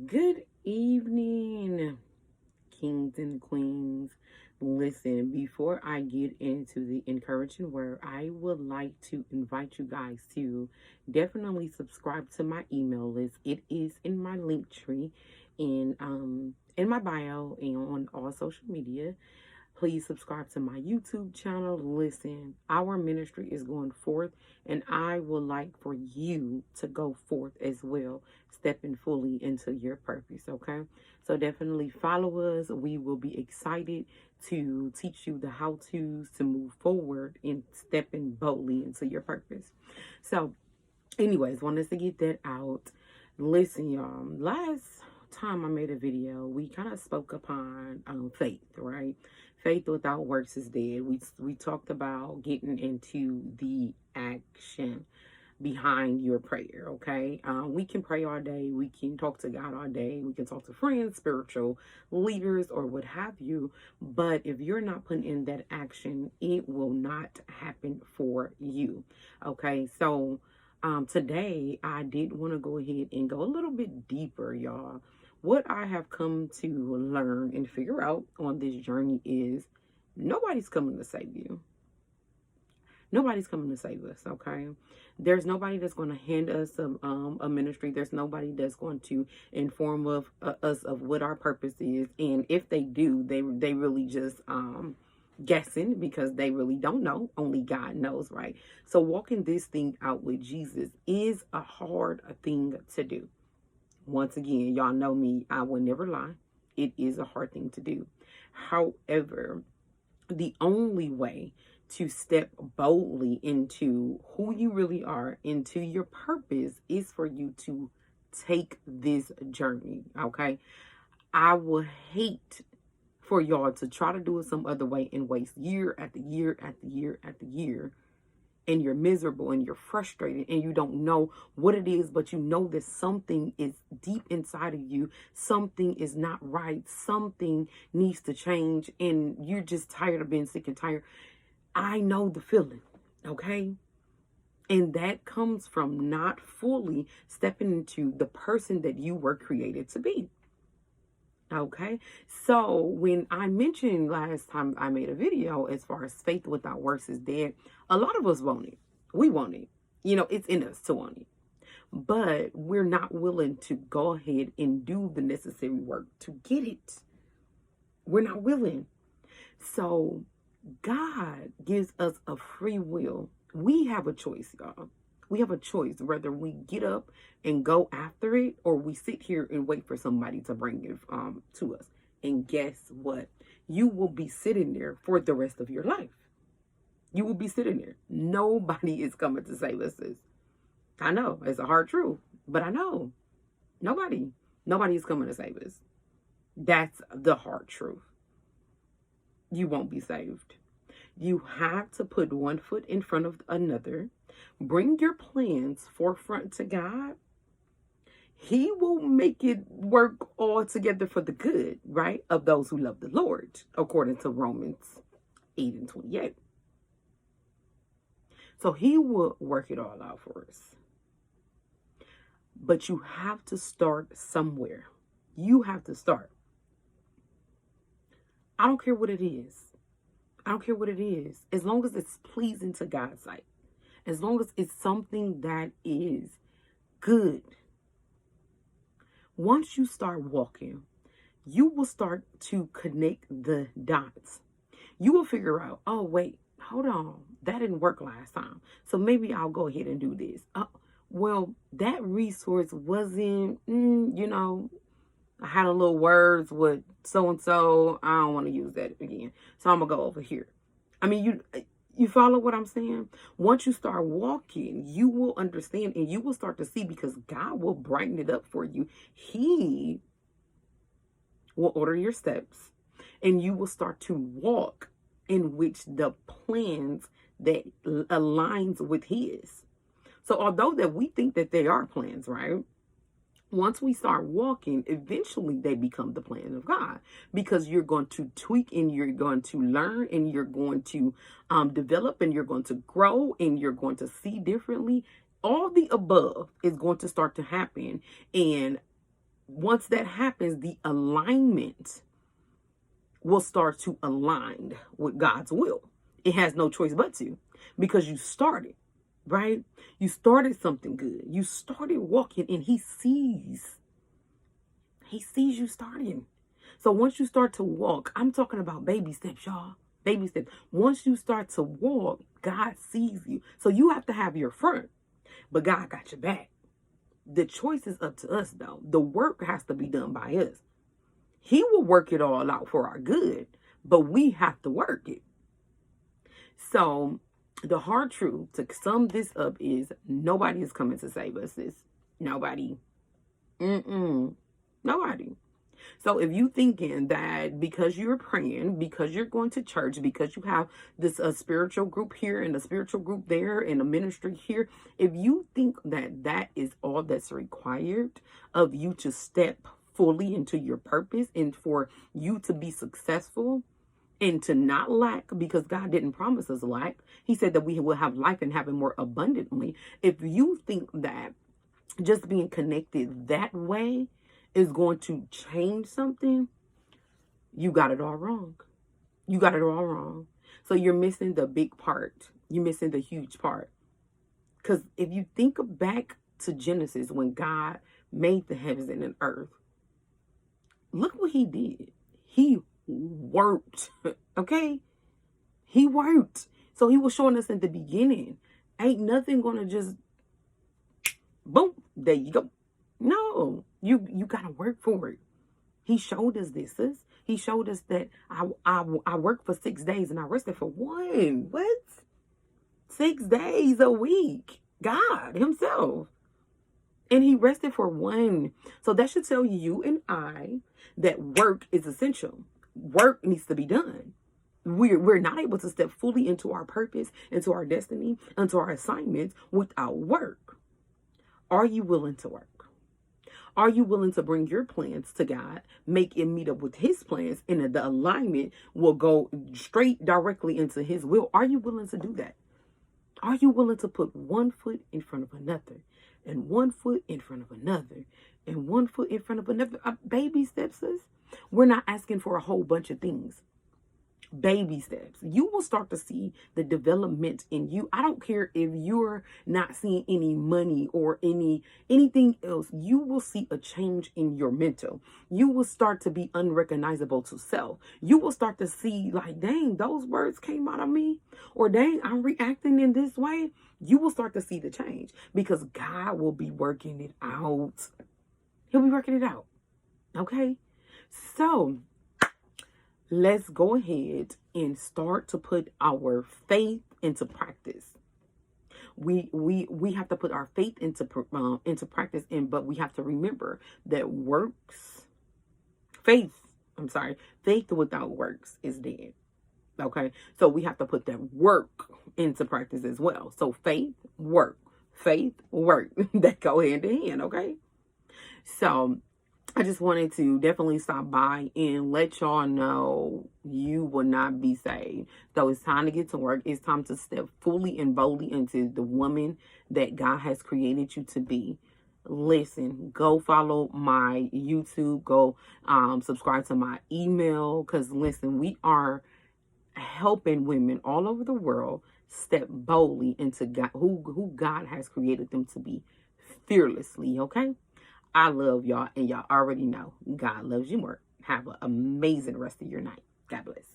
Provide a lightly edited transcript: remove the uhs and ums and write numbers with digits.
Good evening, kings and queens. Listen, before I get into the encouraging word, I would like to invite you guys to definitely subscribe to my email list. It is in my link tree in my bio and on all social media. Please subscribe to my YouTube channel. Listen, our ministry is going forth, and I would like for you to go forth as well, stepping fully into your purpose, okay? So definitely follow us. We will be excited to teach you the how-tos to move forward and stepping boldly into your purpose. So, anyways, wanted to get that out. Listen, y'all, last time I made a video, we kind of spoke upon faith, right? Faith without works is dead. We talked about getting into the action behind your prayer, okay? We can pray all day. We can talk to God all day. We can talk to friends, spiritual leaders, or what have you. But if you're not putting in that action, it will not happen for you, okay? So today, I did want to go ahead and go a little bit deeper, y'all. What I have come to learn and figure out on this journey is nobody's coming to save you. Nobody's coming to save us, okay? There's nobody that's going to hand us a ministry. There's nobody that's going to inform us of what our purpose is. And if they do, they really just guessing because they really don't know. Only God knows, right? So walking this thing out with Jesus is a hard thing to do. Once again, y'all know me. I will never lie. It is a hard thing to do. However, the only way to step boldly into who you really are, into your purpose, is for you to take this journey, okay? I would hate for y'all to try to do it some other way and waste year after year after year after year, and you're miserable and you're frustrated and you don't know what it is, but you know that something is deep inside of you. Something is not right. Something needs to change, and you're just tired of being sick and tired. I know the feeling, okay? And that comes from not fully stepping into the person that you were created to be. Okay, so when I mentioned last time I made a video as far as faith without works is dead, a lot of us want it. We want it. You know, it's in us to want it. But we're not willing to go ahead and do the necessary work to get it. We're not willing. So God gives us a free will. We have a choice, y'all. We have a choice whether we get up and go after it or we sit here and wait for somebody to bring it to us. And guess what? You will be sitting there for the rest of your life. You will be sitting there. Nobody is coming to save us, sis. I know it's a hard truth, but I know nobody is coming to save us. That's the hard truth. You won't be saved. You have to put one foot in front of another. Bring your plans forefront to God. He will make it work all together for the good, right, of those who love the Lord, according to Romans 8:28. So he will work it all out for us. But you have to start somewhere. You have to start. I don't care what it is. I don't care what it is. As long as it's pleasing to God's sight. As long as it's something that is good. Once you start walking, you will start to connect the dots. You will figure out, oh, wait, hold on. That didn't work last time. So maybe I'll go ahead and do this. Well, that resource wasn't, I had a little words with so-and-so. I don't want to use that again. So I'm going to go over here. I mean, you follow what I'm saying? Once you start walking, you will understand and you will start to see, because God will brighten it up for you. He will order your steps and you will start to walk in which the plans that aligns with his. So although that we think that they are plans, right? Once we start walking, eventually they become the plan of God, because you're going to tweak and you're going to learn and you're going to develop and you're going to grow and you're going to see differently. All the above is going to start to happen. And once that happens, the alignment will start to align with God's will. It has no choice but to, because you started, right? You started something good. You started walking, and he sees you starting. So once you start to walk, I'm talking about baby steps, y'all. Baby steps. Once you start to walk, God sees you. So you have to have your front, but God got your back. The choice is up to us, though. The work has to be done by us. He will work it all out for our good, but we have to work it. So the hard truth, to sum this up, is nobody is coming to save us, sis. Nobody. Nobody. So if you thinking that because you're praying, because you're going to church, because you have this spiritual group here and a spiritual group there and a ministry here, if you think that that is all that's required of you to step fully into your purpose and for you to be successful and to not lack, because God didn't promise us lack. He said that we will have life and have it more abundantly. If you think that just being connected that way is going to change something, you got it all wrong. You got it all wrong. So you're missing the big part. You're missing the huge part. Because if you think back to Genesis, when God made the heavens and the earth, look what he did. He worked. Okay? He worked. So he was showing us in the beginning, ain't nothing going to just, boom, there you go. No, you got to work for it. He showed us this. He showed us that I worked for 6 days and I rested for one. What? 6 days a week. God himself. And he rested for one. So that should tell you and I that work is essential. Work needs to be done. We're not able to step fully into our purpose, into our destiny, into our assignments without work. Are you willing to work? Are you willing to bring your plans to God, make it meet up with his plans, and the alignment will go straight directly into his will? Are you willing to do that? Are you willing to put one foot in front of another, and one foot in front of another, and one foot in front of another? Baby steps, sis. We're not asking for a whole bunch of things. Baby steps. You will start to see the development in you. I don't care if you're not seeing any money or anything else. You will see a change in your mental. You will start to be unrecognizable to self. You will start to see, like, dang, those words came out of me, or dang, I'm reacting in this way. You will start to see the change because God will be working it out. He'll be working it out. Okay? So let's go ahead and start to put our faith into practice. We have to put our faith into practice, but we have to remember that faith without works is dead. Okay, so we have to put that work into practice as well. So faith, work, that go hand in hand. Okay, so I just wanted to definitely stop by and let y'all know you will not be saved. So it's time to get to work. It's time to step fully and boldly into the woman that God has created you to be. Listen, go follow my YouTube. Go subscribe to my email. Because listen, we are helping women all over the world step boldly into God, who God has created them to be, fearlessly. Okay? I love y'all, and y'all already know God loves you more. Have an amazing rest of your night. God bless.